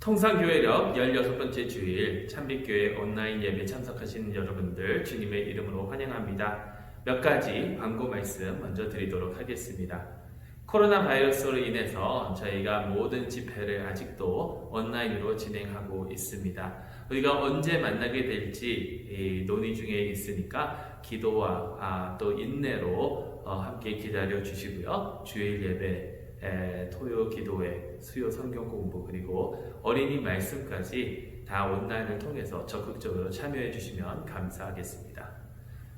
통상교회력 16번째 주일 참빛교회 온라인 예배 참석하시는 여러분들 주님의 이름으로 환영합니다. 몇 가지 광고 말씀 먼저 드리도록 하겠습니다. 코로나 바이러스로 인해서 저희가 모든 집회를 아직도 온라인으로 진행하고 있습니다. 우리가 언제 만나게 될지 논의 중에 있으니까 기도와 또 인내로 함께 기다려 주시고요. 주일 예배, 토요 기도회, 수요 성경 공부, 그리고 어린이 말씀까지 다 온라인을 통해서 적극적으로 참여해 주시면 감사하겠습니다.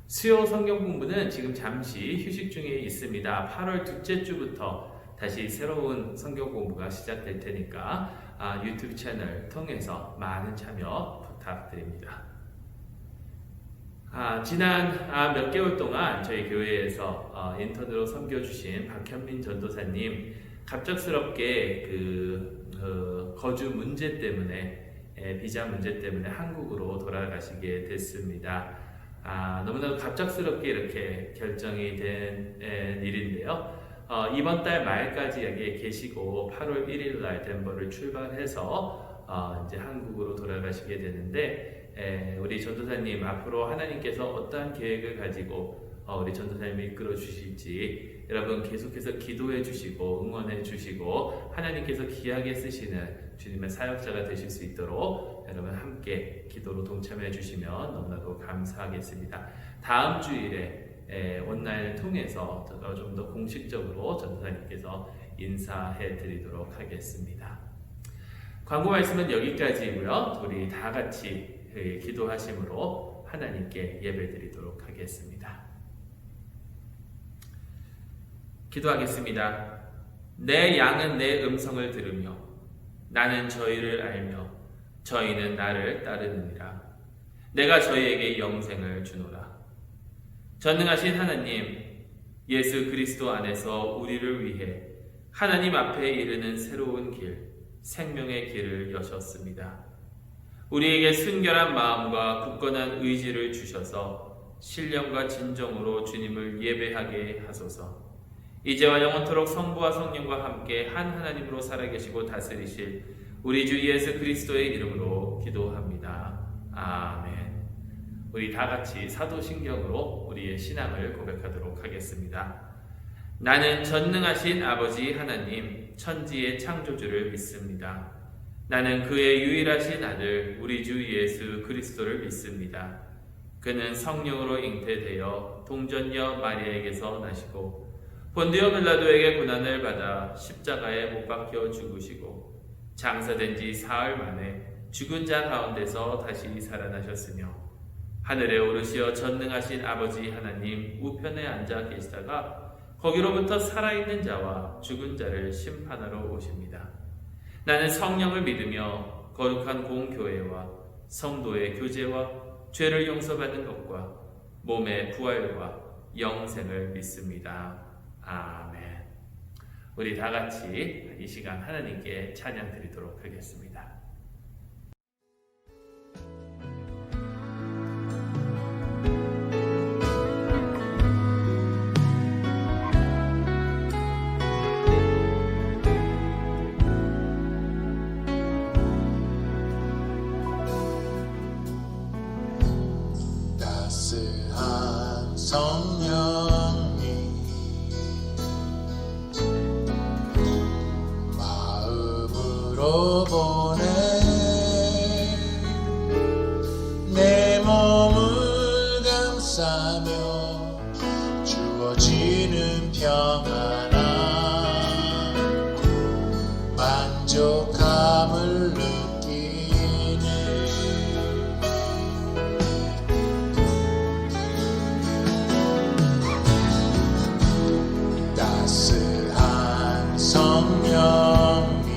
수요 성경 공부는 지금 잠시 휴식 중에 있습니다. 8월 둘째 주부터 다시 새로운 성경 공부가 시작될 테니까 유튜브 채널 통해서 많은 참여 부탁드립니다. 지난 몇 개월 동안 저희 교회에서 인턴으로 섬겨주신 박현민 전도사님 갑작스럽게 거주 문제 때문에 비자 문제 때문에 한국으로 돌아가시게 됐습니다. 너무나도 갑작스럽게 이렇게 결정이 된 일인데요. 이번 달 말까지 여기에 계시고 8월 1일 날 덴버를 출발해서 이제 한국으로 돌아가시게 되는데 우리 전도사님 앞으로 하나님께서 어떠한 계획을 가지고 우리 전도사님을 이끌어 주실지 여러분 계속해서 기도해 주시고 응원해 주시고 하나님께서 귀하게 쓰시는 주님의 사역자가 되실 수 있도록 여러분 함께 기도로 동참해 주시면 너무나도 감사하겠습니다. 다음 주일에 온라인을 통해서 좀 더 공식적으로 전도사님께서 인사해 드리도록 하겠습니다. 광고 말씀은 여기까지고요. 우리 다 같이 기도하심으로 하나님께 예배드리도록 하겠습니다. 기도하겠습니다. 내 양은 내 음성을 들으며 나는 저희를 알며 저희는 나를 따르느니라. 내가 저희에게 영생을 주노라. 전능하신 하나님, 예수 그리스도 안에서 우리를 위해 하나님 앞에 이르는 새로운 길, 생명의 길을 여셨습니다. 우리에게 순결한 마음과 굳건한 의지를 주셔서 신령과 진정으로 주님을 예배하게 하소서. 이제와 영원토록 성부와 성령과 함께 한 하나님으로 살아계시고 다스리실 우리 주 예수 그리스도의 이름으로 기도합니다. 아멘. 우리 다 같이 사도신경으로 우리의 신앙을 고백하도록 하겠습니다. 나는 전능하신 아버지 하나님, 천지의 창조주를 믿습니다. 나는 그의 유일하신 아들 우리 주 예수 그리스도를 믿습니다. 그는 성령으로 잉태되어 동전녀 마리아에게서 나시고 본디오 빌라도에게 고난을 받아 십자가에 못 박혀 죽으시고 장사된 지 사흘 만에 죽은 자 가운데서 다시 살아나셨으며 하늘에 오르시어 전능하신 아버지 하나님 우편에 앉아 계시다가 거기로부터 살아있는 자와 죽은 자를 심판하러 오십니다. 나는 성령을 믿으며 거룩한 공교회와 성도의 교제와 죄를 용서받는 것과 몸의 부활과 영생을 믿습니다. 아멘. 우리 다 같이 이 시간 하나님께 찬양 드리도록 하겠습니다. 따스한 성령이 마음으로 보내 내 몸을 감싸며 주어지는 평안함 만족함을 느끼네. 따스한 성령이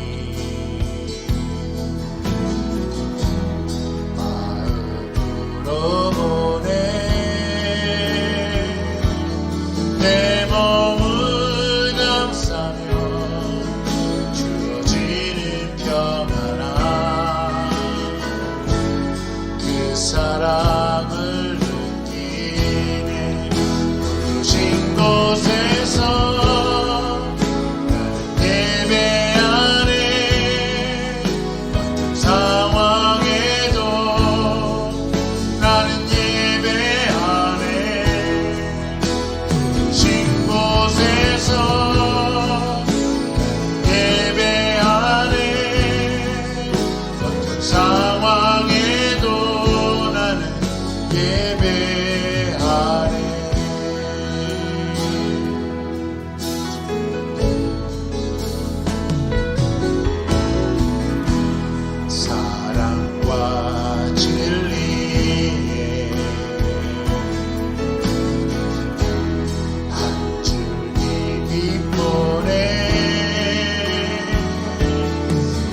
마음으로 보내 내 몸을 예배하네. 사랑과 진리에 한 줄기 빛보내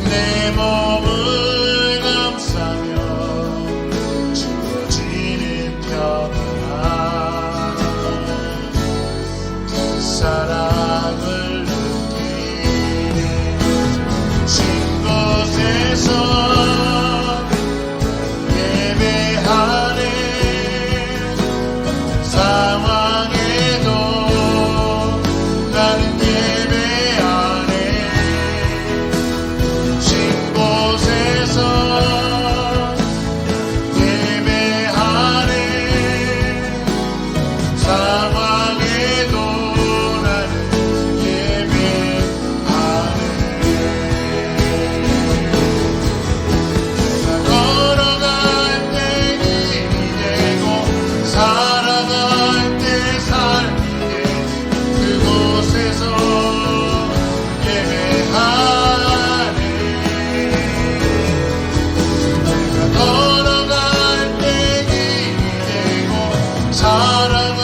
내 몸을 감싸며 주어지는 평안 그 사랑을 느끼네. 신 곳에서 예배하네. 상황에도 나는 예배하네. 신 곳에서 예배하네. 상황에도 나는 예배하네. 걸어갈 때 힘이 되고 살아갈 때 삶이 돼. 그곳에서 예배하네. 내가 걸어갈 때 힘이 되고 살아갈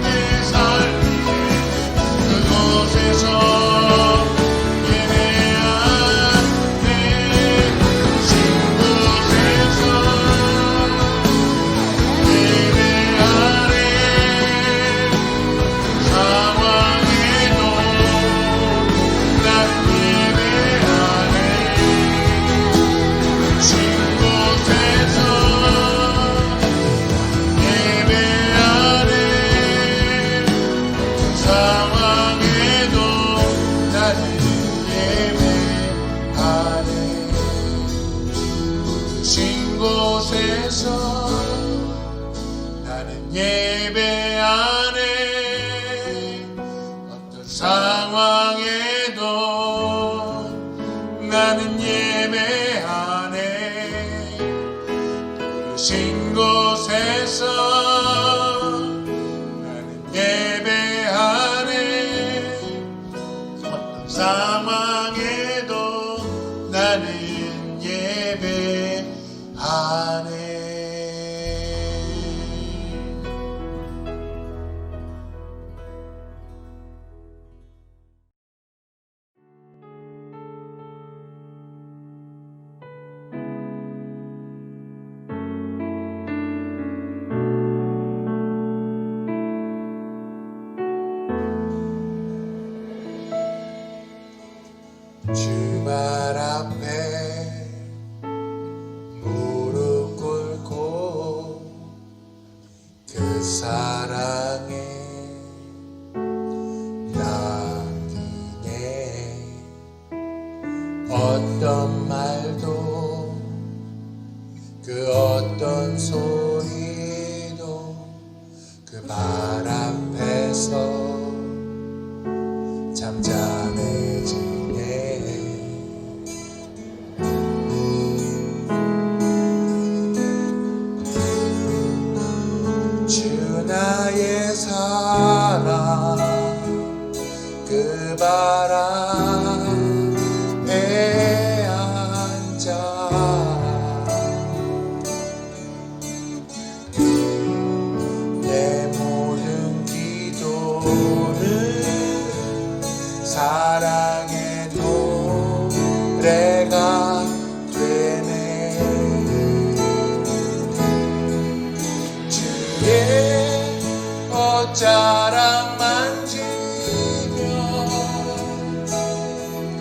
때 삶이 돼. 그곳에서 예배하네. 신 곳에서 예배하네. 상황에도 난 예배하네. 신 곳에서 예배하네. 상황에도 나는 예배하네. 신 곳에서 나는 예배하네. 어떤 상황에도 나는 예배하네. 신 곳에서 나는 예배하네. 어떤 상황에도 나는 예배하네. 주말 앞에 무릎 꿇고 그 사랑에 남기네. 어떤 말도 그 어떤 소리도 그 말 앞에서 잠잠해지네. 주 나의 사랑 그 바람에 앉아 내 모든 기도는 사랑의 노래가 되네. 주의 옷자락 만지며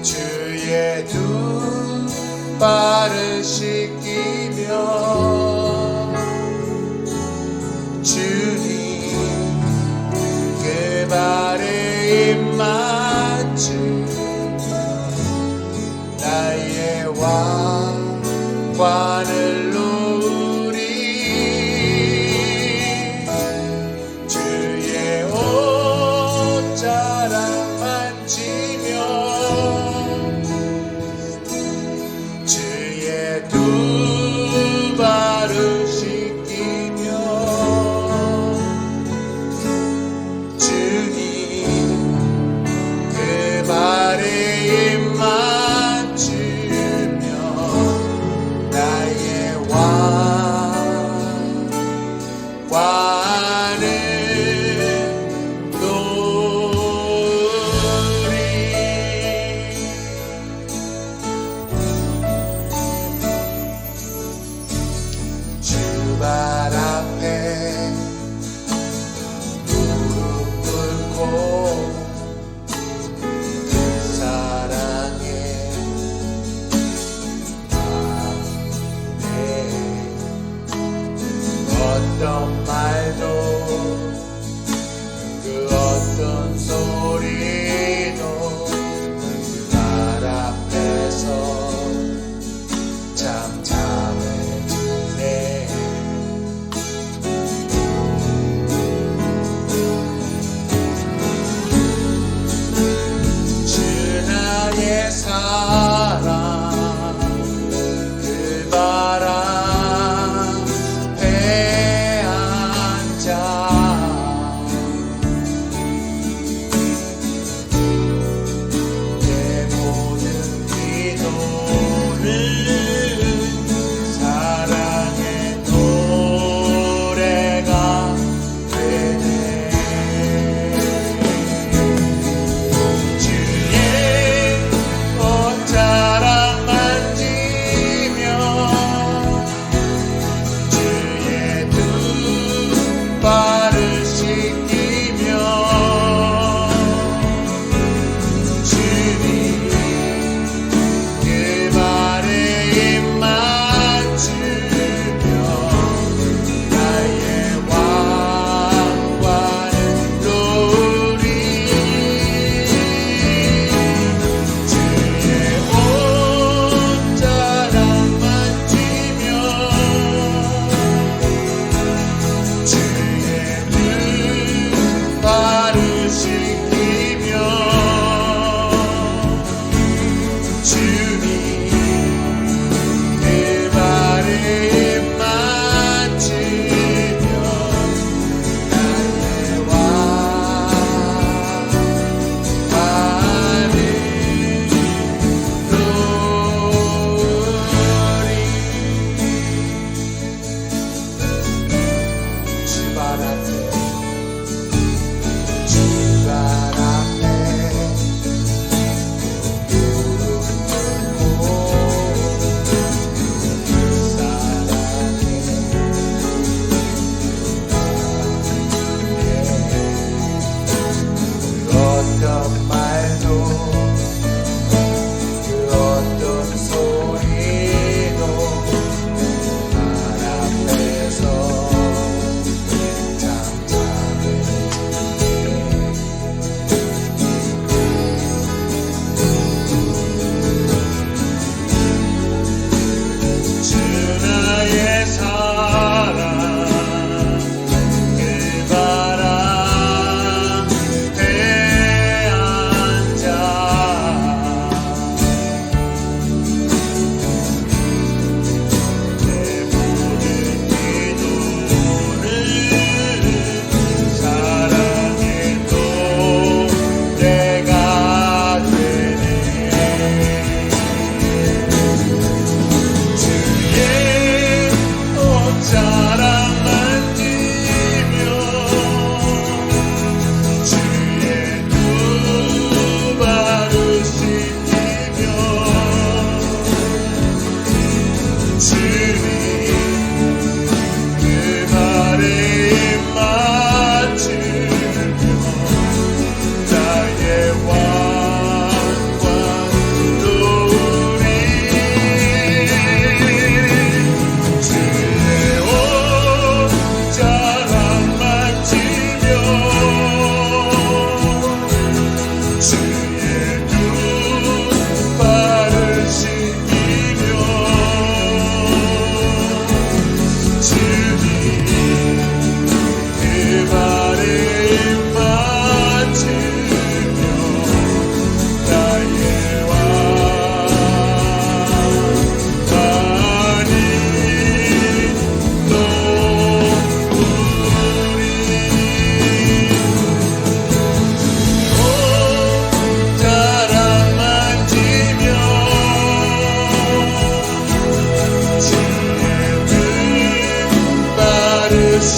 주의 두 발을 씻기며 주님 그 발에 입 맞추 나의 왕관을 누리 주의 옷자락 만지며 주의 두 발을 씻기며 와는 놀이 주발 앞에 무릎 꿇고 그 사랑에 어떤 말도 그 어떤 소리도 날 앞에서 잠잠해지네 주 나의 사랑 그 바람 배 앉아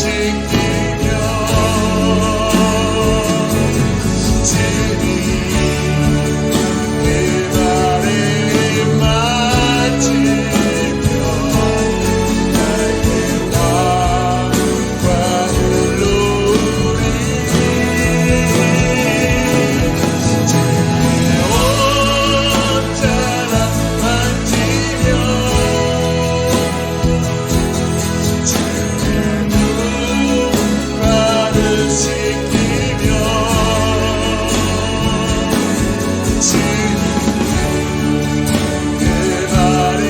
지키며 주님 그 발에 맞으며 나의 왕관을 놓으리 주의 옷자락 만지며 주의 눈발을 씻기며 주님 그 발에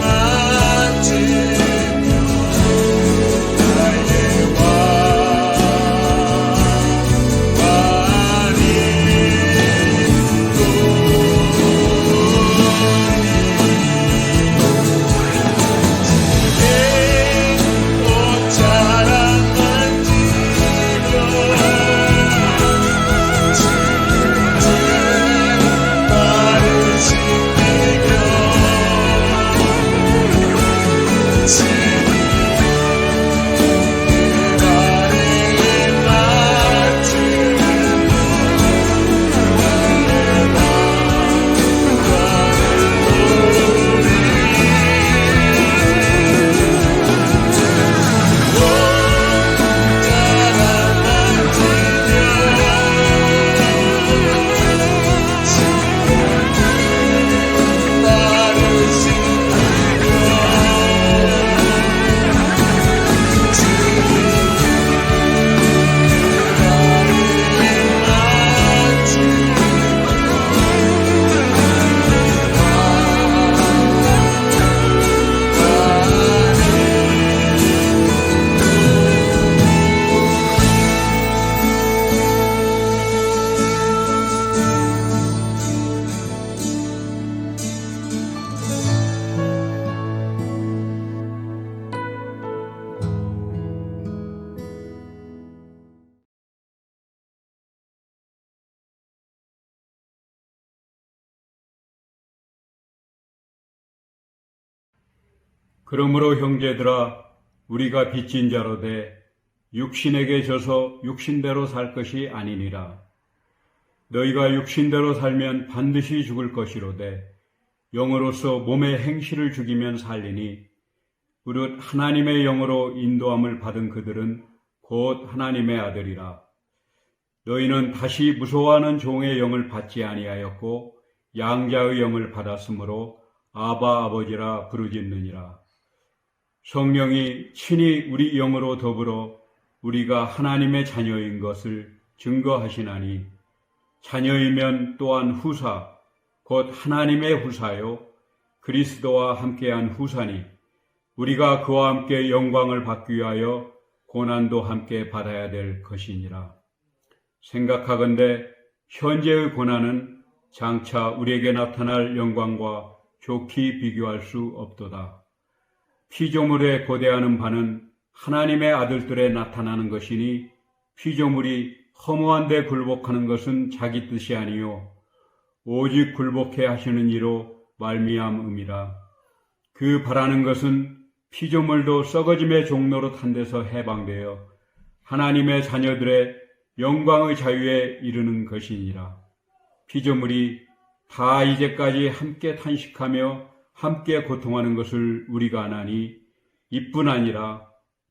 맞으며 나의 왕관이 옷자락 만지며 발을 씻기며 주님 그 발에 맞으며 그러므로 형제들아 우리가 빚진 자로 돼 육신에게 져서 육신대로 살 것이 아니니라. 너희가 육신대로 살면 반드시 죽을 것이로되 영으로서 몸의 행실을 죽이면 살리니 무릇 하나님의 영으로 인도함을 받은 그들은 곧 하나님의 아들이라. 너희는 다시 무서워하는 종의 영을 받지 아니하였고 양자의 영을 받았으므로 아바 아버지라 부르짖느니라. 성령이 친히 우리 영으로 더불어 우리가 하나님의 자녀인 것을 증거하시나니 자녀이면 또한 후사 곧 하나님의 후사요 그리스도와 함께한 후사니 우리가 그와 함께 영광을 받기 위하여 고난도 함께 받아야 될 것이니라. 생각하건대 현재의 고난은 장차 우리에게 나타날 영광과 좋게 비교할 수 없도다. 피조물에 고대하는 바는 하나님의 아들들에 나타나는 것이니 피조물이 허무한 데 굴복하는 것은 자기 뜻이 아니요 오직 굴복해 하시는 이로 말미암음이라. 그 바라는 것은 피조물도 썩어짐의 종로로 탄 데서 해방되어 하나님의 자녀들의 영광의 자유에 이르는 것이니라. 피조물이 다 이제까지 함께 탄식하며 함께 고통하는 것을 우리가 아나니 이뿐 아니라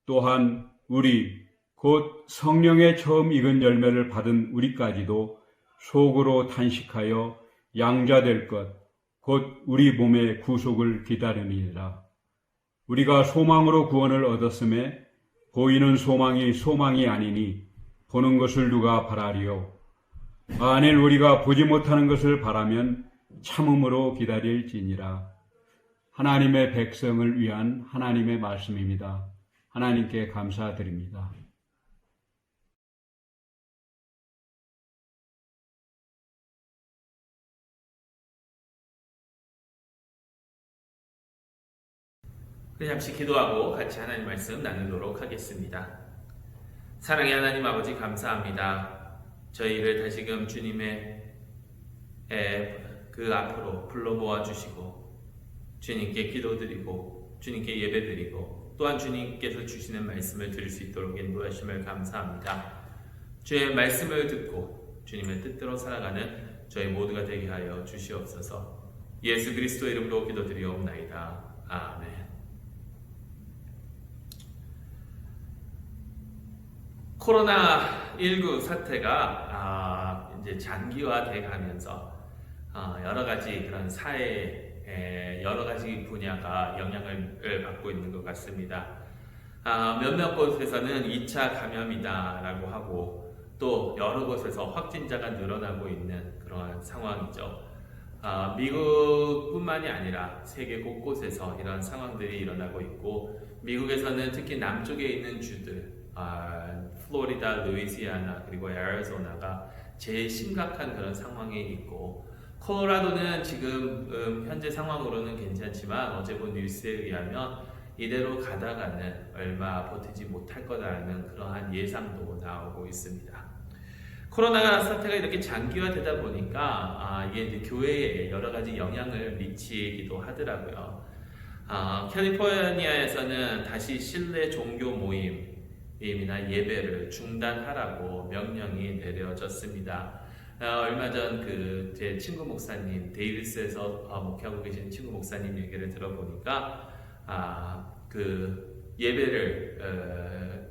또한 우리 곧 성령의 처음 익은 열매를 받은 우리까지도 속으로 탄식하여 양자될 것 곧 우리 몸의 구속을 기다리니라. 우리가 소망으로 구원을 얻었음에 보이는 소망이 소망이 아니니 보는 것을 누가 바라리요. 만일 우리가 보지 못하는 것을 바라면 참음으로 기다릴지니라. 하나님의 백성을 위한 하나님의 말씀입니다. 하나님께 감사드립니다. 잠시 기도하고 같이 하나님 말씀 나누도록 하겠습니다. 사랑의 하나님 아버지 감사합니다. 저희를 다시금 주님의 그 앞으로 불러 모아 주시고 주님께 기도드리고 주님께 예배드리고 또한 주님께서 주시는 말씀을 들을 수 있도록 인도하심을 감사합니다. 주의 말씀을 듣고 주님의 뜻대로 살아가는 저희 모두가 되게 하여 주시옵소서. 예수 그리스도 이름으로 기도드리옵나이다. 아멘. 코로나19 사태가 이제 장기화돼 가면서 여러 가지 그런 사회의 여러 가지 분야가 영향을 받고 있는 것 같습니다. 몇몇 곳에서는 2차 감염이다라고 하고 또 여러 곳에서 확진자가 늘어나고 있는 그러한 상황이죠. 미국뿐만이 아니라 세계 곳곳에서 이런 상황들이 일어나고 있고 미국에서는 특히 남쪽에 있는 주들 플로리다, 루이지아나 그리고 애리조나가 제일 심각한 그런 상황에 있고 콜로라도는 지금 현재 상황으로는 괜찮지만 어제 본 뉴스에 의하면 이대로 가다가는 얼마 버티지 못할 거라는 그러한 예상도 나오고 있습니다. 코로나 사태가 이렇게 장기화되다 보니까 이게 이제 교회에 여러 가지 영향을 미치기도 하더라고요. 캘리포니아에서는 다시 실내 종교 모임이나 예배를 중단하라고 명령이 내려졌습니다. 얼마 전 제 친구 목사님 데이비스에서 목회하고 계신 친구 목사님 얘기를 들어보니까 그 예배를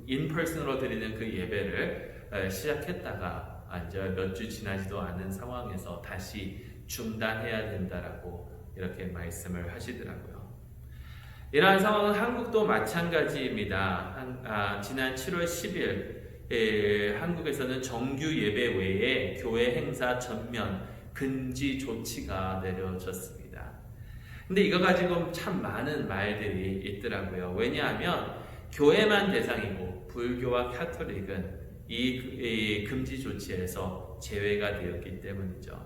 인퍼슨으로 드리는 그 예배를 시작했다가 이제 몇 주 지나지도 않은 상황에서 다시 중단해야 된다라고 이렇게 말씀을 하시더라고요. 이러한 상황은 한국도 마찬가지입니다. 지난 7월 10일 한국에서는 정규 예배 외에 교회 행사 전면 금지 조치가 내려졌습니다. 근데 이거 가지고 참 많은 말들이 있더라고요. 왜냐하면 교회만 대상이고 불교와 카톨릭은 이 금지 조치에서 제외가 되었기 때문이죠.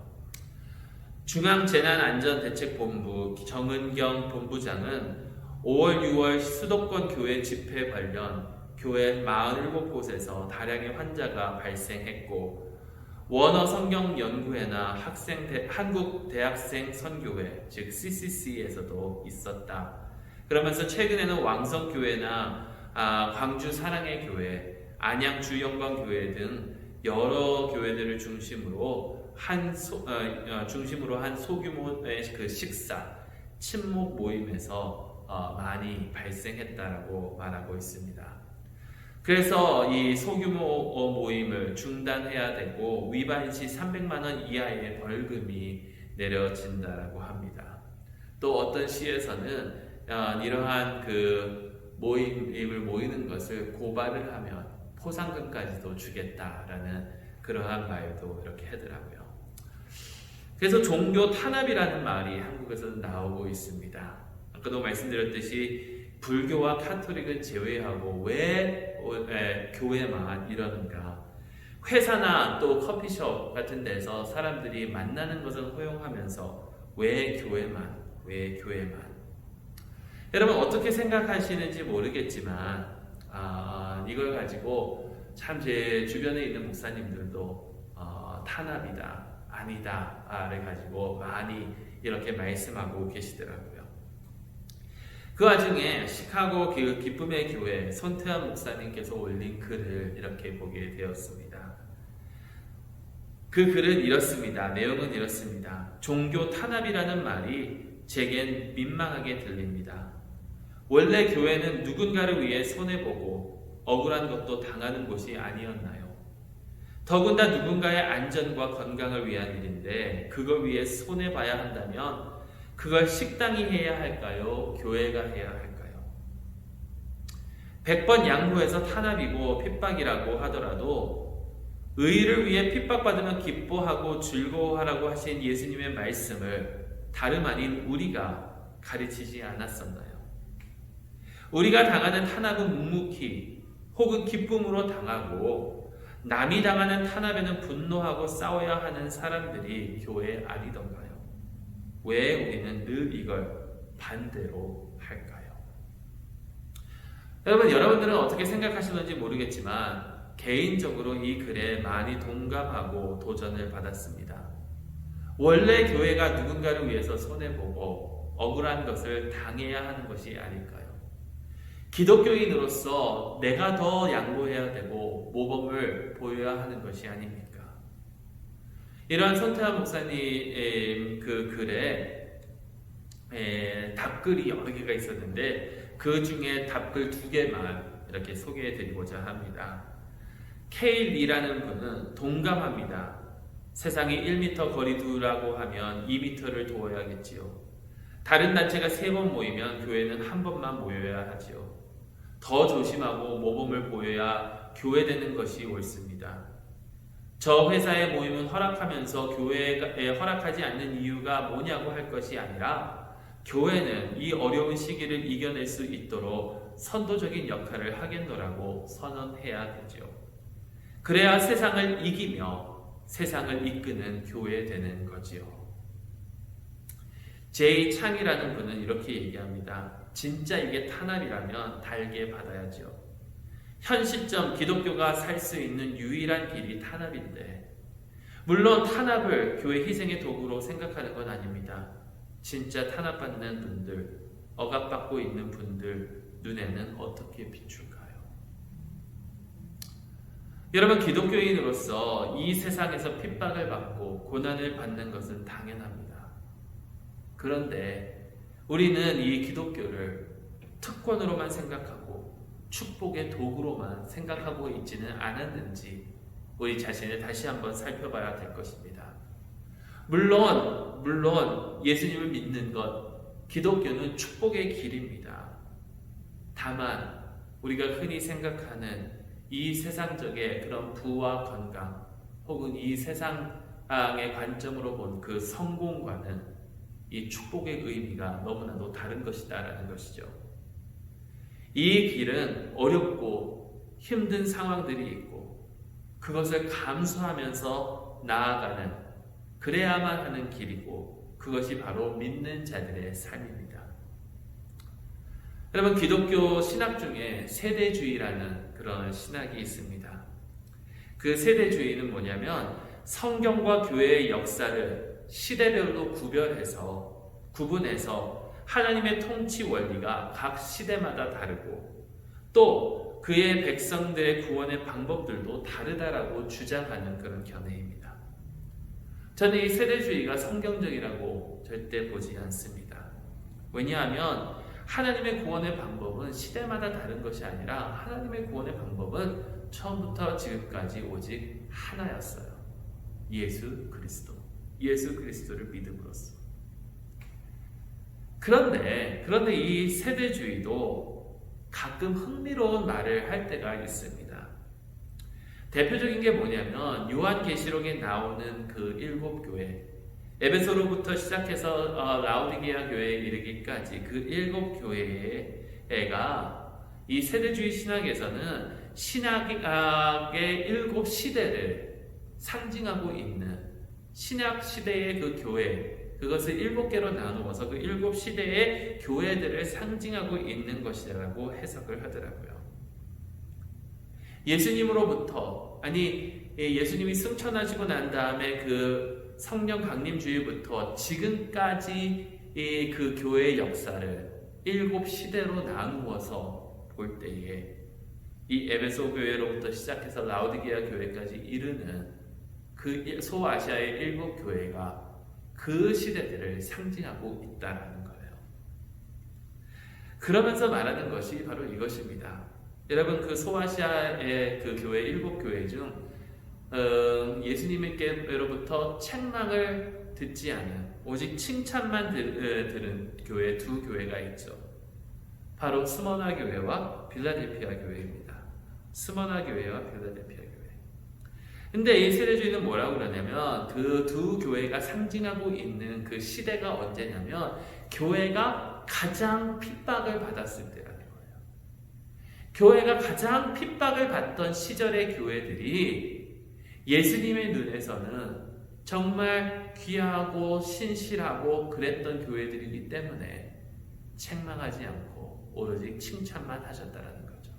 중앙재난안전대책본부 정은경 본부장은 5월, 6월 수도권 교회 집회 관련 교회 47곳에서 다량의 환자가 발생했고 원어 성경연구회나 한국 대학생 선교회 즉 CCC에서도 있었다. 그러면서 최근에는 왕성교회나 광주 사랑의 교회, 안양 주영광교회 등 여러 교회들을 중심으로 한 소규모의 그 식사, 친목 모임에서 많이 발생했다라고 말하고 있습니다. 그래서 이 소규모 모임을 중단해야 되고 위반 시 300만 원 이하의 벌금이 내려진다라고 합니다. 또 어떤 시에서는 이러한 그 모임을 모이는 것을 고발을 하면 포상금까지도 주겠다라는 그러한 말도 이렇게 하더라고요. 그래서 종교 탄압이라는 말이 한국에서는 나오고 있습니다. 아까도 말씀드렸듯이 불교와 카톨릭은 제외하고 왜 교회만 이러는가? 회사나 또 커피숍 같은 데서 사람들이 만나는 것을 허용하면서 왜 교회만? 여러분 어떻게 생각하시는지 모르겠지만 이걸 가지고 참 제 주변에 있는 목사님들도 탄압이다, 아니다를 가지고 많이 이렇게 말씀하고 계시더라고요. 그 와중에 시카고 기쁨의 교회 손태환 목사님께서 올린 글을 이렇게 보게 되었습니다. 그 글은 이렇습니다. 내용은 이렇습니다. 종교 탄압이라는 말이 제겐 민망하게 들립니다. 원래 교회는 누군가를 위해 손해보고 억울한 것도 당하는 곳이 아니었나요? 더군다 누군가의 안전과 건강을 위한 일인데 그걸 위해 손해봐야 한다면 그걸 식당이 해야 할까요? 교회가 해야 할까요? 100번 양보해서 탄압이고 핍박이라고 하더라도 의를 위해 핍박받으면 기뻐하고 즐거워하라고 하신 예수님의 말씀을 다름 아닌 우리가 가르치지 않았었나요? 우리가 당하는 탄압은 묵묵히 혹은 기쁨으로 당하고 남이 당하는 탄압에는 분노하고 싸워야 하는 사람들이 교회 아니던가요? 왜 우리는 늘 이걸 반대로 할까요? 여러분들은 어떻게 생각하시는지 모르겠지만 개인적으로 이 글에 많이 동감하고 도전을 받았습니다. 원래 교회가 누군가를 위해서 손해보고 억울한 것을 당해야 하는 것이 아닐까요? 기독교인으로서 내가 더 양보해야 되고 모범을 보여야 하는 것이 아닙니까? 이러한 손태환 목사님 그 글에 답글이 여러 개가 있었는데 그 중에 답글 2개만 이렇게 소개해 드리고자 합니다. 케일리라는 분은 동감합니다. 세상이 1m 거리 두라고 하면 2m를 두어야겠지요. 다른 단체가 3번 모이면 교회는 한 번만 모여야 하지요. 더 조심하고 모범을 보여야 교회되는 것이 옳습니다. 저 회사의 모임은 허락하면서 교회에 허락하지 않는 이유가 뭐냐고 할 것이 아니라 교회는 이 어려운 시기를 이겨낼 수 있도록 선도적인 역할을 하겠노라고 선언해야 되죠. 그래야 세상을 이기며 세상을 이끄는 교회 되는 거지요. 제이 창이라는 분은 이렇게 얘기합니다. 진짜 이게 탄압이라면 달게 받아야죠. 현 시점 기독교가 살 수 있는 유일한 길이 탄압인데, 물론 탄압을 교회 희생의 도구로 생각하는 건 아닙니다. 진짜 탄압받는 분들, 억압받고 있는 분들 눈에는 어떻게 비출까요? 여러분, 기독교인으로서 이 세상에서 핍박을 받고 고난을 받는 것은 당연합니다. 그런데 우리는 이 기독교를 특권으로만 생각하고 축복의 도구로만 생각하고 있지는 않았는지 우리 자신을 다시 한번 살펴봐야 될 것입니다. 물론 예수님을 믿는 것, 기독교는 축복의 길입니다. 다만 우리가 흔히 생각하는 이 세상적의 그런 부와 건강 혹은 이 세상의 관점으로 본 그 성공과는 이 축복의 의미가 너무나도 다른 것이다라는 것이죠. 이 길은 어렵고 힘든 상황들이 있고 그것을 감수하면서 나아가는, 그래야만 하는 길이고 그것이 바로 믿는 자들의 삶입니다. 여러분, 기독교 신학 중에 세대주의라는 그런 신학이 있습니다. 그 세대주의는 뭐냐면 성경과 교회의 역사를 시대별로 구분해서 하나님의 통치 원리가 각 시대마다 다르고 또 그의 백성들의 구원의 방법들도 다르다라고 주장하는 그런 견해입니다. 저는 이 세대주의가 성경적이라고 절대 보지 않습니다. 왜냐하면 하나님의 구원의 방법은 시대마다 다른 것이 아니라 하나님의 구원의 방법은 처음부터 지금까지 오직 하나였어요. 예수 그리스도를 믿음으로써. 그런데 이 세대주의도 가끔 흥미로운 말을 할 때가 있습니다. 대표적인 게 뭐냐면 요한계시록에 나오는 그 7교회, 에베소로부터 시작해서 라오디게아 교회에 이르기까지 그 7교회가 이 세대주의 신학에서는 신학의 7시대를 상징하고 있는 신약 시대의 그 교회, 그것을 7개로 나누어서 그 7시대의 교회들을 상징하고 있는 것이라고 해석을 하더라고요. 예수님이 승천하시고 난 다음에 그 성령 강림 주일부터 지금까지 그 교회의 역사를 7시대로 나누어서 볼 때에 이 에베소 교회로부터 시작해서 라오디게아 교회까지 이르는 그 소아시아의 7교회가 그 시대들을 상징하고 있다는 거예요. 그러면서 말하는 것이 바로 이것입니다. 여러분, 그 소아시아의 그 교회 7교회 중 예수님께로부터 책망을 듣지 않은 오직 칭찬만 들은 교회 2교회가 있죠. 바로 스머나 교회와 빌라델피아 교회입니다. 스머나 교회와 빌라델피아 교회. 근데 이 세대주의는 뭐라고 그러냐면 그 2교회가 상징하고 있는 그 시대가 언제냐면 교회가 가장 핍박을 받았을 때라는 거예요. 교회가 가장 핍박을 받던 시절의 교회들이 예수님의 눈에서는 정말 귀하고 신실하고 그랬던 교회들이기 때문에 책망하지 않고 오로지 칭찬만 하셨다라는 거죠.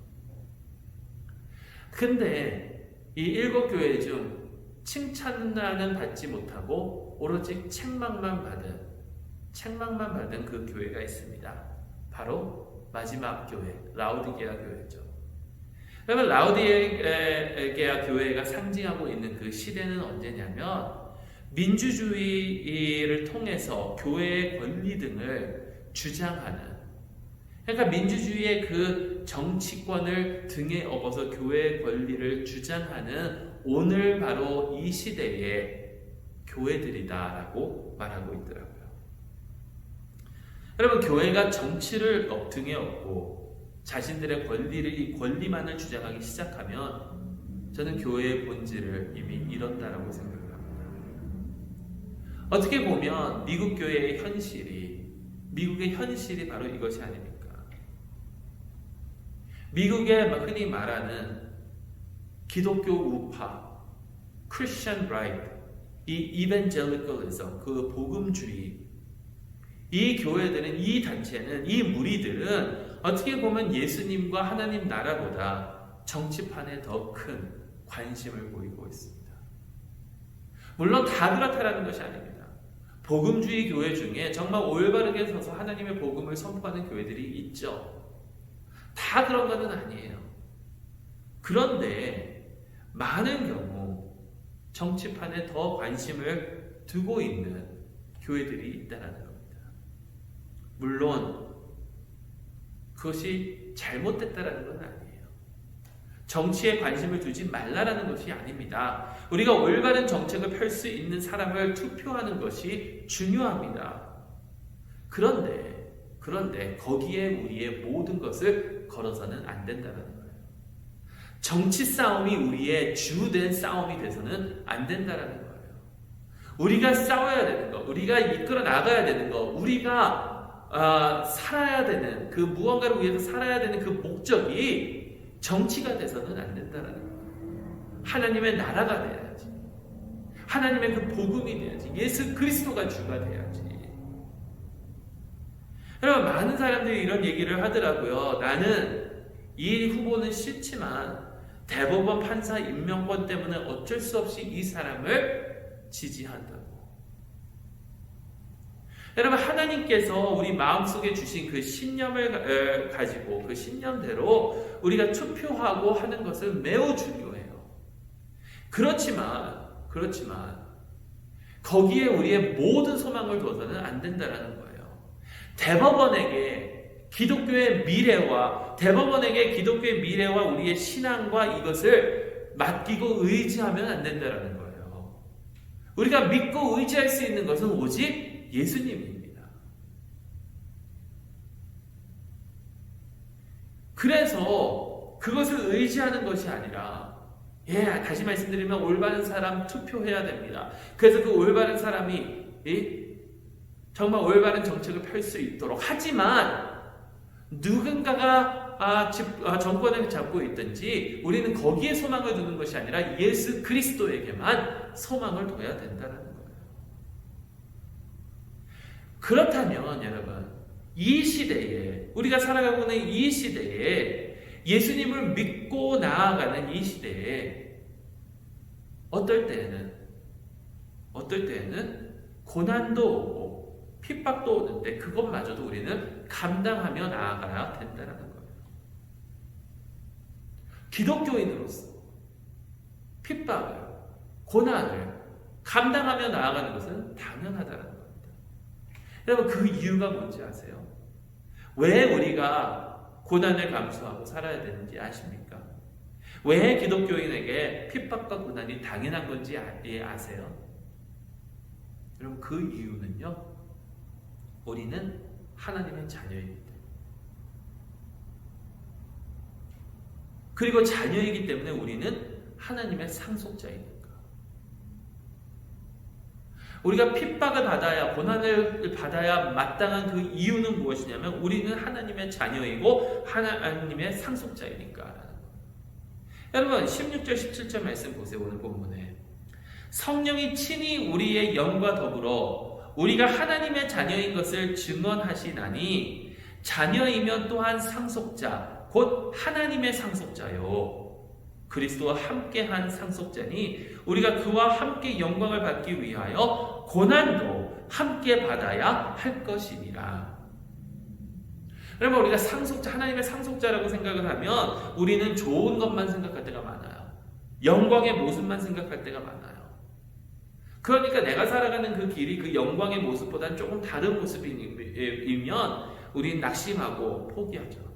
근데 이 7교회 중 칭찬은 받지 못하고 오로지 책망만 받은 그 교회가 있습니다. 바로 마지막 교회, 라오디게아 교회죠. 여러분, 라오디게아 교회가 상징하고 있는 그 시대는 언제냐면 민주주의를 통해서 교회의 권리 등을 주장하는, 그러니까 민주주의의 그 정치권을 등에 업어서 교회의 권리를 주장하는 오늘 바로 이 시대의 교회들이다라고 말하고 있더라고요. 여러분, 교회가 정치를 등에 업고 자신들의 이 권리만을 주장하기 시작하면 저는 교회의 본질을 이미 잃었다라고 생각을 합니다. 어떻게 보면 미국의 현실이 바로 이것이 아닙니까? 미국의 흔히 말하는 기독교 우파, Christian right, 이 evangelicalism, 그 복음주의, 이 교회들은, 이 단체는, 이 무리들은 어떻게 보면 예수님과 하나님 나라보다 정치판에 더 큰 관심을 보이고 있습니다. 물론 다 그렇다라는 것이 아닙니다. 복음주의 교회 중에 정말 올바르게 서서 하나님의 복음을 선포하는 교회들이 있죠. 다 그런 것은 아니에요. 그런데 많은 경우 정치판에 더 관심을 두고 있는 교회들이 있다는 겁니다. 물론 그것이 잘못됐다는 건 아니에요. 정치에 관심을 두지 말라라는 것이 아닙니다. 우리가 올바른 정책을 펼 수 있는 사람을 투표하는 것이 중요합니다. 그런데 거기에 우리의 모든 것을 걸어서는 안 된다는 거예요. 정치 싸움이 우리의 주된 싸움이 돼서는 안 된다는 거예요. 우리가 싸워야 되는 거, 우리가 이끌어 나가야 되는 거, 우리가 살아야 되는 그 무언가를 위해서 살아야 되는 그 목적이 정치가 돼서는 안 된다는 거예요. 하나님의 나라가 돼야지. 하나님의 그 복음이 돼야지. 예수 그리스도가 주가 돼야지. 여러분, 많은 사람들이 이런 얘기를 하더라고요. 나는 이 후보는 싫지만 대법원 판사 임명권 때문에 어쩔 수 없이 이 사람을 지지한다고. 여러분, 하나님께서 우리 마음속에 주신 그 신념을 가지고 그 신념대로 우리가 투표하고 하는 것은 매우 중요해요. 그렇지만 거기에 우리의 모든 소망을 둬서는 안 된다는 거예요. 대법원에게 기독교의 미래와 우리의 신앙과 이것을 맡기고 의지하면 안 된다는 거예요. 우리가 믿고 의지할 수 있는 것은 오직 예수님입니다. 그래서 그것을 의지하는 것이 아니라, 다시 말씀드리면 올바른 사람 투표해야 됩니다. 그래서 그 올바른 사람이 정말 올바른 정책을 펼 수 있도록, 하지만 누군가가 정권을 잡고 있든지 우리는 거기에 소망을 두는 것이 아니라 예수 그리스도에게만 소망을 둬야 된다는 거예요. 그렇다면 여러분, 이 시대에, 우리가 살아가고 있는 이 시대에, 예수님을 믿고 나아가는 이 시대에 어떨 때에는 고난도 오고 핍박도 오는데 그것마저도 우리는 감당하며 나아가야 된다는 거예요. 기독교인으로서 핍박을, 고난을 감당하며 나아가는 것은 당연하다는 겁니다. 여러분, 그 이유가 뭔지 아세요? 왜 우리가 고난을 감수하고 살아야 되는지 아십니까? 왜 기독교인에게 핍박과 고난이 당연한 건지 아세요? 여러분, 그 이유는요, 우리는 하나님의 자녀이기 때문에, 그리고 자녀이기 때문에 우리는 하나님의 상속자이니까. 우리가 핍박을 받아야, 고난을 받아야 마땅한 그 이유는 무엇이냐면 우리는 하나님의 자녀이고 하나님의 상속자이니까. 여러분, 16절 17절 말씀 보세요. 오늘 본문에 성령이 친히 우리의 영과 더불어 우리가 하나님의 자녀인 것을 증언하시나니, 자녀이면 또한 상속자 곧 하나님의 상속자요 그리스도와 함께한 상속자니 우리가 그와 함께 영광을 받기 위하여 고난도 함께 받아야 할 것이니라. 그러면 우리가 상속자, 하나님의 상속자라고 생각을 하면 우리는 좋은 것만 생각할 때가 많아요. 영광의 모습만 생각할 때가 많아요. 그러니까 내가 살아가는 그 길이 그 영광의 모습보다는 조금 다른 모습이면 우리는 낙심하고 포기하죠.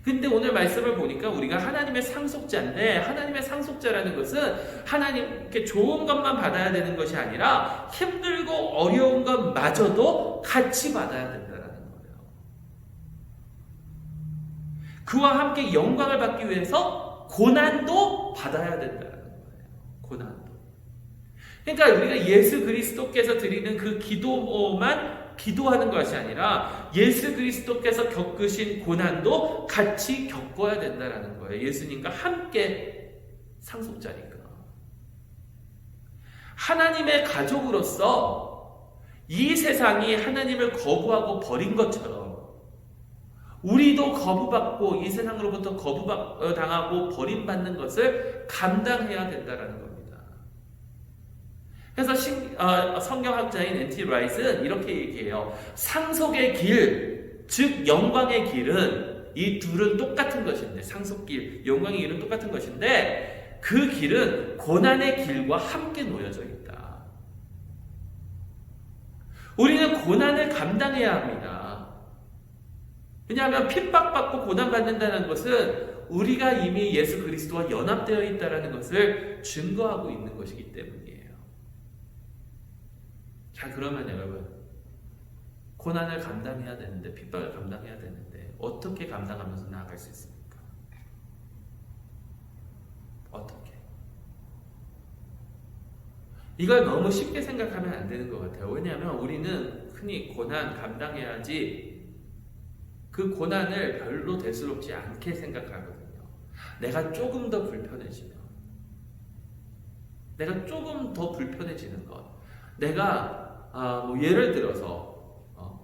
근데 오늘 말씀을 보니까 우리가 하나님의 상속자인데, 하나님의 상속자라는 것은 하나님께 좋은 것만 받아야 되는 것이 아니라 힘들고 어려운 것마저도 같이 받아야 된다는 거예요. 그와 함께 영광을 받기 위해서 고난도 받아야 된다는 거예요. 고난도. 그러니까 우리가 예수 그리스도께서 드리는 그 기도만 기도하는 것이 아니라 예수 그리스도께서 겪으신 고난도 같이 겪어야 된다는 거예요. 예수님과 함께 상속자니까. 하나님의 가족으로서 이 세상이 하나님을 거부하고 버린 것처럼 우리도 거부받고 이 세상으로부터 거부당하고 버림받는 것을 감당해야 된다는 겁니다. 그래서 성경학자인 N.T. 라이트는 이렇게 얘기해요. 상속의 길, 즉 영광의 길은 이 둘은 똑같은 것인데, 상속길, 영광의 길은 똑같은 것인데 그 길은 고난의 길과 함께 놓여져 있다. 우리는 고난을 감당해야 합니다. 왜냐하면 핍박받고 고난받는다는 것은 우리가 이미 예수 그리스도와 연합되어 있다는 것을 증거하고 있는 것이기 때문이에요. 자, 그러면 여러분, 고난을 감당해야 되는데, 핍박을 감당해야 되는데 어떻게 감당하면서 나아갈 수 있습니까? 어떻게? 이걸 너무 쉽게 생각하면 안 되는 것 같아요. 왜냐하면 우리는 흔히 고난 감당해야지 그 고난을 별로 대수롭지 않게 생각하거든요. 내가 조금 더 불편해지면, 내가 조금 더 불편해지는 것, 내가 예를 들어서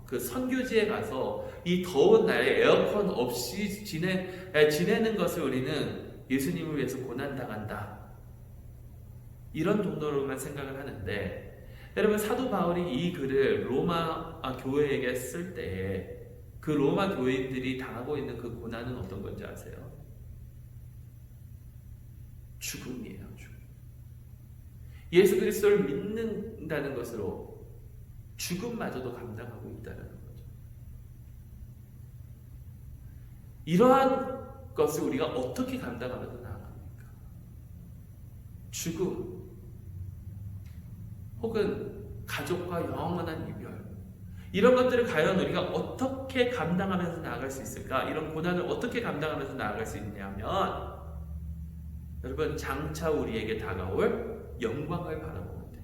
그 선교지에 가서 이 더운 날에 에어컨 없이 지내는 것을 우리는 예수님을 위해서 고난당한다, 이런 정도로만 생각을 하는데, 여러분, 사도 바울이 이 글을 로마 교회에게 쓸 때에 그 로마 교인들이 당하고 있는 그 고난은 어떤 건지 아세요? 죽음이에요. 죽음. 예수 그리스도를 믿는다는 것으로 죽음마저도 감당하고 있다는 거죠. 이러한 것을 우리가 어떻게 감당하면서 나아갑니까? 죽음, 혹은 가족과 영원한 이별, 이런 것들을 과연 우리가 어떻게 감당하면서 나아갈 수 있을까? 이런 고난을 어떻게 감당하면서 나아갈 수 있냐면, 여러분, 장차 우리에게 다가올 영광을 바라보면 돼요.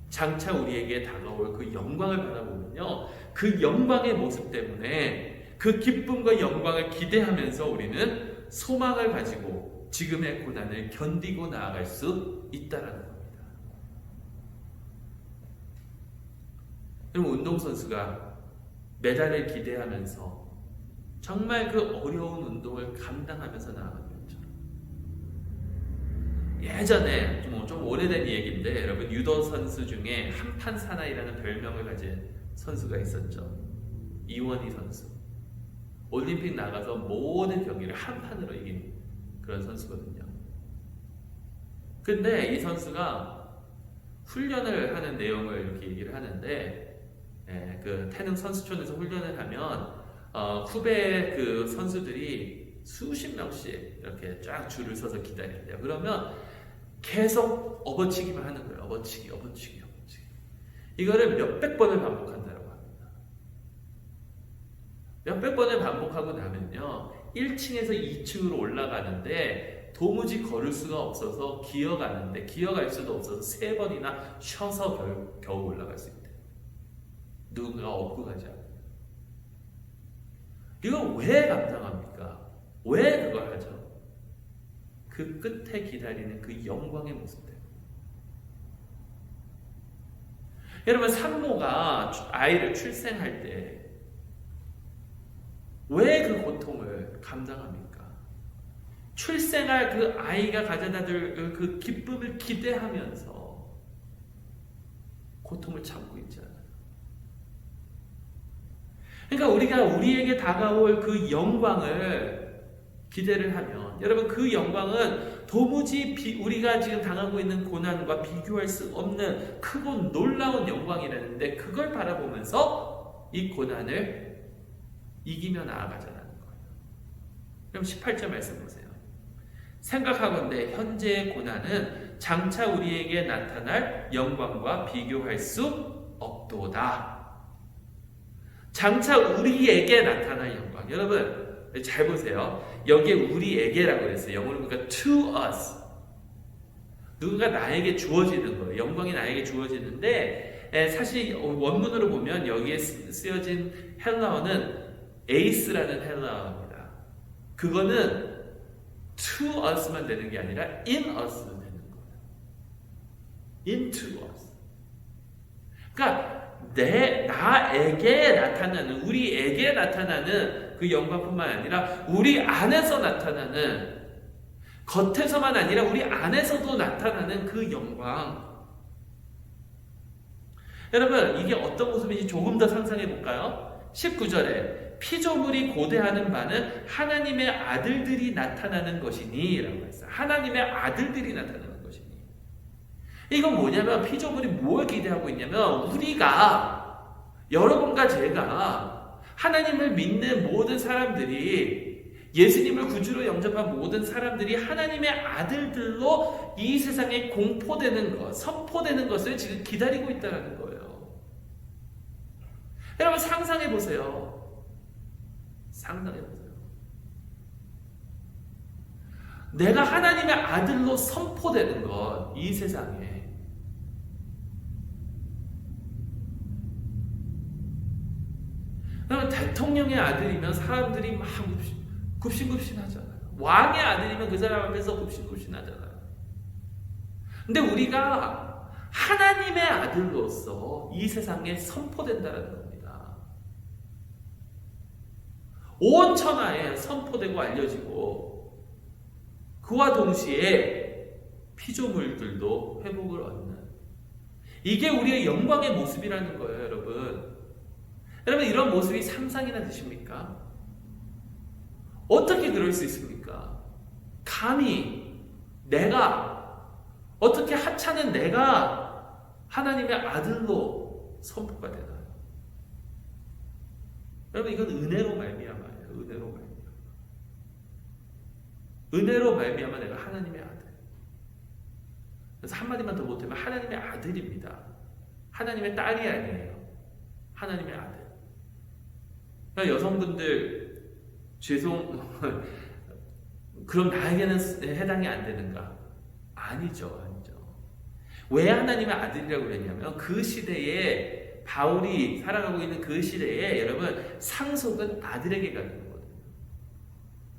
장차 우리에게 다가올 그 영광을 바라보면요, 그 영광의 모습 때문에 그 기쁨과 영광을 기대하면서 우리는 소망을 가지고 지금의 고난을 견디고 나아갈 수 있다는 겁니다. 그럼 운동선수가 메달을 기대하면서 정말 그 어려운 운동을 감당하면서 나아가는 것처럼, 예전에 좀 오래된 얘기인데, 여러분, 유도 선수 중에 한판 사나이라는 별명을 가진 선수가 있었죠. 이원희 선수. 올림픽 나가서 모든 경기를 한 판으로 이긴 그런 선수거든요. 근데 이 선수가 훈련을 하는 내용을 이렇게 얘기를 하는데, 그 태릉 선수촌에서 훈련을 하면 후배 그 선수들이 수십 명씩 이렇게 쫙 줄을 서서 기다린대요. 그러면 계속 업어치기만 하는 거예요. 업어치기. 이거를 몇백 번을 반복한다고 합니다. 몇백 번을 반복하고 나면요, 1층에서 2층으로 올라가는데 도무지 걸을 수가 없어서 기어갈 수도 없어서 3번이나 쉬어서 겨우 올라갈 수 있대요. 누군가가 업고 가지 않아요. 이걸 왜 감당합니까? 왜 그걸 하죠? 그 끝에 기다리는 그 영광의 모습 때문에. 여러분, 산모가 아이를 출생할 때 왜 그 고통을 감당합니까? 출생할 그 아이가 가져다 줄 그 기쁨을 기대하면서 고통을 참고 있지 않아요. 그러니까 우리가 우리에게 다가올 그 영광을 기대를 하면 여러분 그 영광은 도무지 우리가 지금 당하고 있는 고난과 비교할 수 없는 크고 놀라운 영광이라는데 그걸 바라보면서 이 고난을 이기며 나아가자는 거예요. 그럼 18절 말씀 보세요. 생각하건대 현재의 고난은 장차 우리에게 나타날 영광과 비교할 수 없도다. 장차 우리에게 나타날 영광. 여러분 잘 보세요. 여기에 우리에게라고 그랬어요. 영어로 보니까 to us. 누군가 나에게 주어지는 거예요. 영광이 나에게 주어지는데 사실 원문으로 보면 여기에 쓰여진 헬라어는 에이스라는 헬라어입니다. 그거는 to us만 되는 게 아니라 in us도 되는 거예요. into us. 그러니까 나에게 나타나는, 우리에게 나타나는 그 영광뿐만 아니라 우리 안에서 나타나는, 겉에서만 아니라 우리 안에서도 나타나는 그 영광. 여러분 이게 어떤 모습인지 조금 더 상상해 볼까요? 19절에 피조물이 고대하는 바는 하나님의 아들들이 나타나는 것이니 라고 했어요. 하나님의 아들들이 나타나는 것이니. 이건 뭐냐면 피조물이 뭘 기대하고 있냐면 우리가, 여러분과 제가 하나님을 믿는 모든 사람들이, 예수님을 구주로 영접한 모든 사람들이 하나님의 아들들로 이 세상에 공포되는 것, 선포되는 것을 지금 기다리고 있다는 거예요. 여러분 상상해 보세요. 상상해 보세요. 내가 하나님의 아들로 선포되는 것, 이 세상에. 그러면 대통령의 아들이면 사람들이 막 굽신굽신하잖아요. 왕의 아들이면 그 사람 앞에서 굽신굽신하잖아요. 근데 우리가 하나님의 아들로서 이 세상에 선포된다는 겁니다. 온 천하에 선포되고 알려지고 그와 동시에 피조물들도 회복을 얻는, 이게 우리의 영광의 모습이라는 거예요. 여러분 이런 모습이 상상이나 되십니까? 어떻게 그럴 수 있습니까? 감히 내가, 어떻게 하찮은 내가 하나님의 아들로 선포가 되나요? 여러분 이건 은혜로 말미암아요. 은혜로 말미암아 내가 하나님의 아들. 그래서 한마디만 더 못하면 하나님의 아들입니다. 하나님의 딸이 아니에요. 하나님의 아들. 그러니까 여성분들 그럼 나에게는 해당이 안 되는가? 아니죠. 왜 하나님의 아들이라고 그랬냐면 그 시대에, 바울이 살아가고 있는 그 시대에 여러분 상속은 아들에게 가는 거거든요.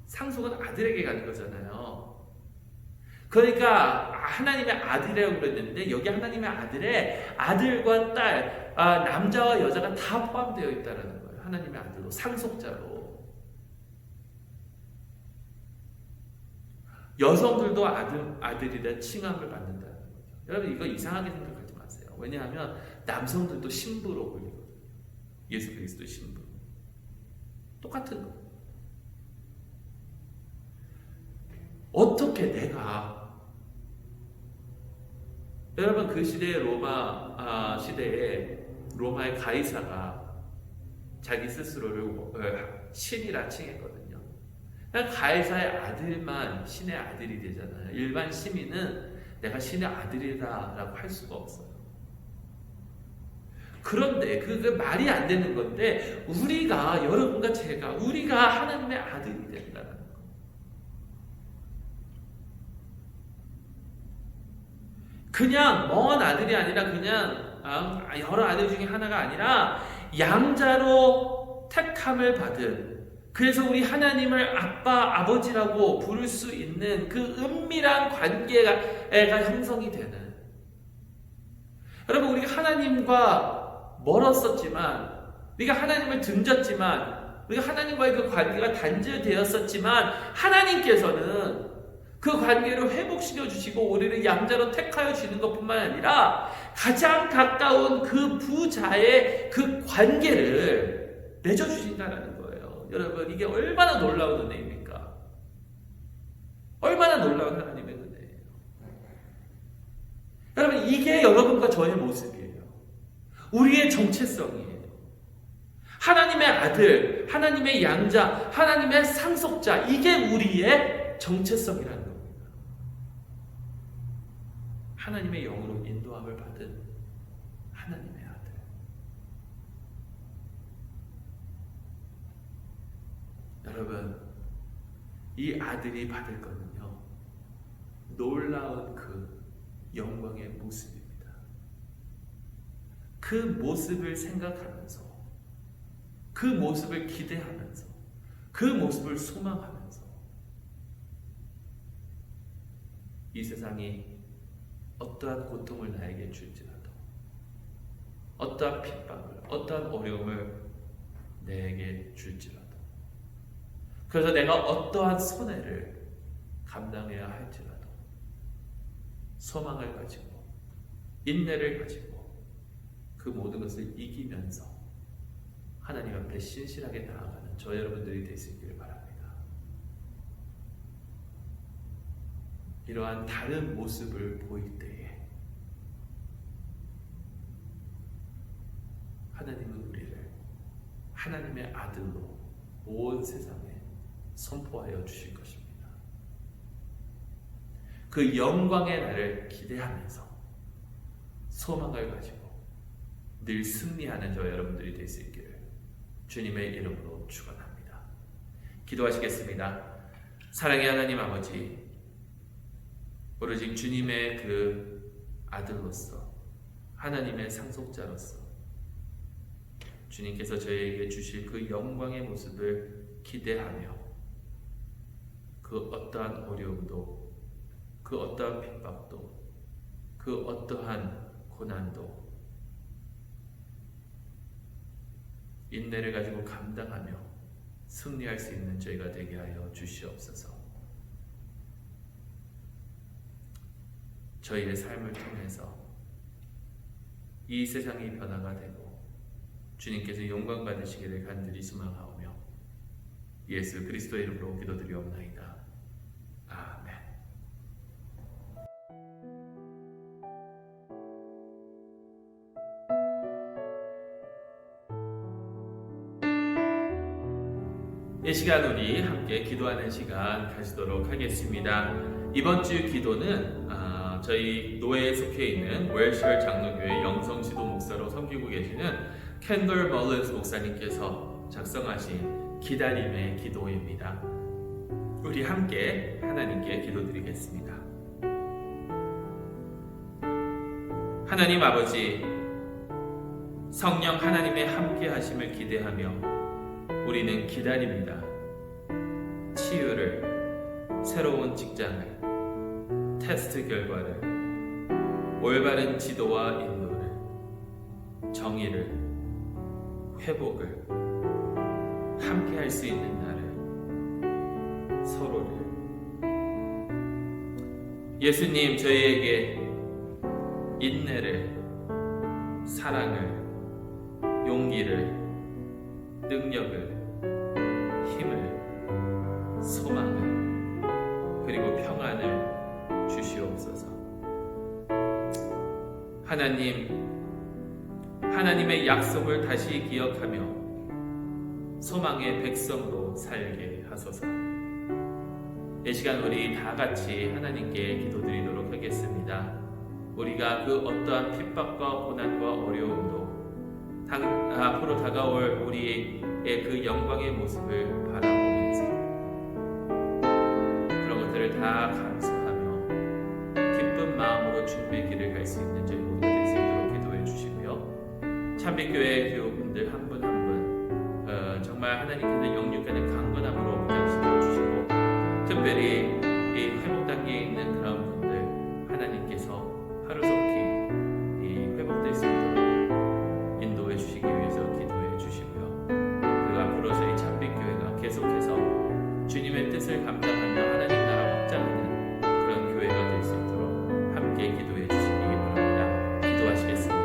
상속은 아들에게 가는 거잖아요. 그러니까 하나님의 아들이라고 그랬는데 여기 하나님의 아들에 아들과 딸, 남자와 여자가 다 포함되어 있다는 거예요. 하나님의 아들로, 상속자로. 여성들도 아들이라 칭함을 받는다는 거죠. 여러분 이거 이상하게 생각하지 마세요. 왜냐하면 남성들도 신부로 불리거든요. 예수 그리스도 신부. 똑같은 거예요. 어떻게 내가, 여러분 그 시대의 로마 시대에 로마의 가이사가 자기 스스로를 신이라 칭했거든요. 가이사의 아들만 신의 아들이 되잖아요. 일반 시민은 내가 신의 아들이다라고 할 수가 없어요. 그런데 그게 말이 안 되는 건데 우리가, 여러분과 제가, 우리가 하나님의 아들이 된다는 거예요. 그냥 먼 아들이 아니라 그냥 여러 아들 중에 하나가 아니라 양자로 택함을 받은, 그래서 우리 하나님을 아빠, 아버지라고 부를 수 있는 그 은밀한 관계가 형성이 되는, 여러분 우리가 하나님과 멀었었지만, 우리가 하나님을 등졌지만, 우리가 하나님과의 그 관계가 단절되었었지만 하나님께서는 그 관계를 회복시켜 주시고 우리를 양자로 택하여 주는 것뿐만 아니라 가장 가까운 그 부자의 그 관계를 맺어주신다라는 거예요. 여러분, 이게 얼마나 놀라운 은혜입니까? 얼마나 놀라운 하나님의 은혜예요. 여러분, 이게 여러분과 저의 모습이에요. 우리의 정체성이에요. 하나님의 아들, 하나님의 양자, 하나님의 상속자, 이게 우리의 정체성이라는 겁니다. 하나님의 영으로 인도함을 받은 하나님의 아들. 여러분, 이 아들이 받을 거는요, 놀라운 그 영광의 모습입니다. 그 모습을 생각하면서, 그 모습을 기대하면서, 그 모습을 소망하면서 이 세상이 어떠한 고통을 나에게 줄지라도, 어떠한 핍박을, 어떠한 어려움을 내게 줄지라도, 그래서 내가 어떠한 손해를 감당해야 할지라도 소망을 가지고, 인내를 가지고 그 모든 것을 이기면서 하나님 앞에 신실하게 나아가는 저 여러분들이 될 수 있기를 바랍니다. 이러한 다른 모습을 보일 때에 하나님은 우리를 하나님의 아들로 온 세상에 선포하여 주실 것입니다. 그 영광의 날을 기대하면서 소망을 가지고 늘 승리하는 저 여러분들이 될 수 있기를 주님의 이름으로 축원합니다. 기도하시겠습니다. 사랑의 하나님 아버지, 오로지 주님의 그 아들로서, 하나님의 상속자로서 주님께서 저희에게 주실 그 영광의 모습을 기대하며 그 어떠한 어려움도, 그 어떠한 핍박도, 그 어떠한 고난도 인내를 가지고 감당하며 승리할 수 있는 저희가 되게 하여 주시옵소서. 저희의 삶을 통해서 이 세상이 변화가 되고 주님께서 영광 받으시기를 간절히 소망하오며 예수 그리스도의 이름으로 기도드리옵나이다. 아멘. 이 시간 우리 함께 기도하는 시간 가지도록 하겠습니다. 이번 주 기도는 저희 노예에 속해 있는 웰셔 장로교회 영성지도 목사로 섬기고 계시는 캔돌 멀런스 목사님께서 작성하신 기다림의 기도입니다. 우리 함께 하나님께 기도드리겠습니다. 하나님 아버지, 성령 하나님의 함께 하심을 기대하며 우리는 기다립니다. 치유를, 새로운 직장을, 테스트 결과를, 올바른 지도와 인도를, 정의를, 회복을, 함께 할 수 있는 날을, 서로를. 예수님, 저희에게 인내를, 사랑을, 용기를, 능력을, 힘을, 소망을, 그리고 평안을 주시옵소서. 하나님, 하나님의 약속을 다시 기억하며 소망의 백성으로 살게 하소서. 이 시간 우리 다 같이 하나님께 기도드리도록 하겠습니다. 우리가 그 어떠한 핍박과 고난과 어려움도 앞으로 다가올 우리의 그 영광의 모습을 바라보면서 그런 것들을 다 감사하며 기쁜 마음으로 주님의 길을 갈 수 있는 저희 모두가 될 수 있도록 기도해 주시고요. 참빛교회 교우분들 한 분 한 분 정말 하나님께서 영육간의 강건함으로 무장시켜 주시고, 특별히 이 회복 단계에 있는 그런 분들 하나님께서 하루속히 회복될 수 있도록 인도해 주시기 위해서 기도해 주시고요. 그리고 앞으로 저희 참빛교회가 계속해서 주님의 뜻을 감당하며 하나님 나라 확장하는 그런 교회가 될 수 있도록 함께 기도해 주시기 바랍니다. 기도하시겠습니다.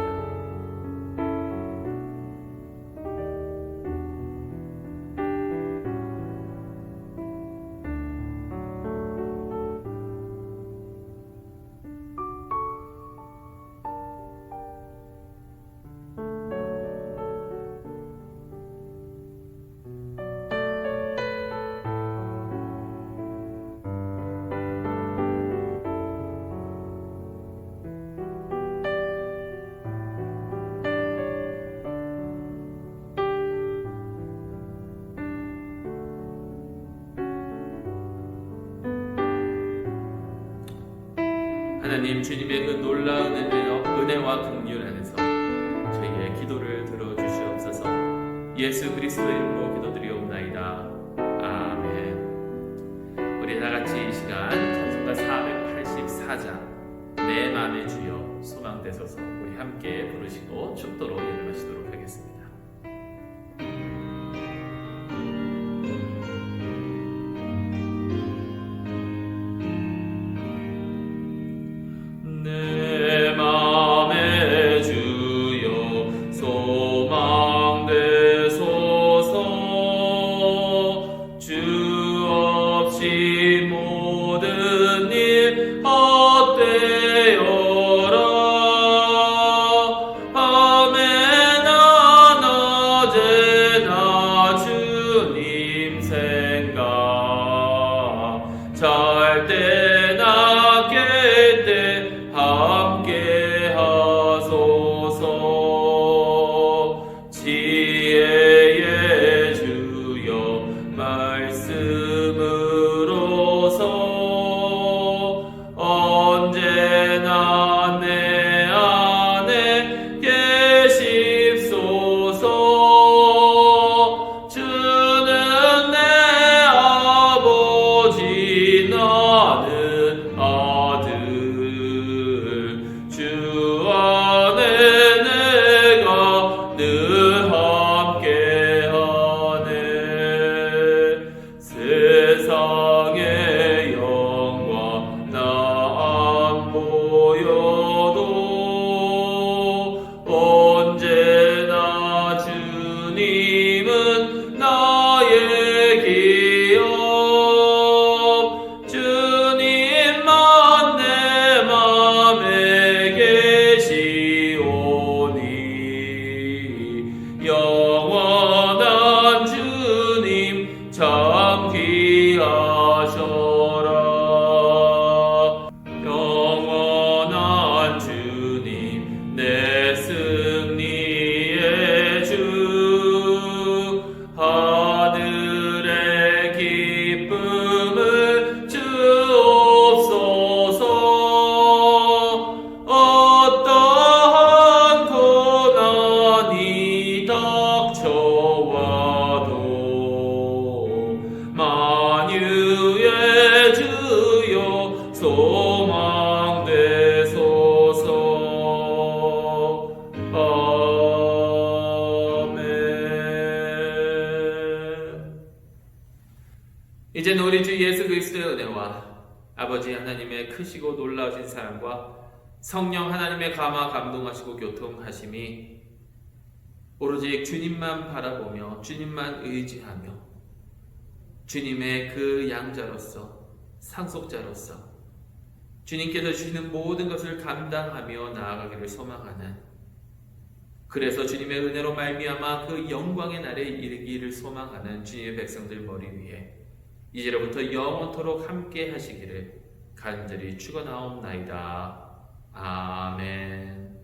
하나님 주님의 그 놀라운 은혜와 긍휼 안에서 저희의 기도를 들어주시옵소서. 예수 그리스도의 이름으로 기도드리옵나이다. 아멘. 우리 다같이 이 시간 찬송가 484장 내 맘의 주여 소망되소서 우리 함께 부르시고 축도로 예배하시도록 하겠습니다. 내 맘의 주여 소망되소서. 주 없이 모든 일 헛되어라. 밤에나 낮에나 주님 생각 잘 때나 깰 때 함께 하소서. 지혜의 주여 말씀으로서 언제나 내 안에 계십소서. 주는 내 아버지 나는 아들. 주 안에 내가 늘 함께하네. 세상의 영광 나 안 보여도 언제나 주님은 나의 기업. 주님만 내 맘에 계시오니 영원한 주님 참 귀하셔라. 영원한 주님 내 승리의 주. 하늘의 기쁨을 주옵소서. 어떠한 고난이 닥쳐와도 만유의 주여 소망되소서. 아멘. 이제는 우리 주 예수 그리스도의 은혜와 아버지 하나님의 크시고 놀라우신 사랑과 성령 하나님의 감화 감동하시고 교통하심이 오로지 주님만 바라보며 주님만 의지하며 주님의 그 양자로서 상속자로서 주님께서 주시는 모든 것을 감당하며 나아가기를 소망하는, 그래서 주님의 은혜로 말미암아 그 영광의 날에 이르기를 소망하는 주님의 백성들 머리 위에 이제로부터 영원토록 함께 하시기를 간절히 축원하옵나이다. 아멘.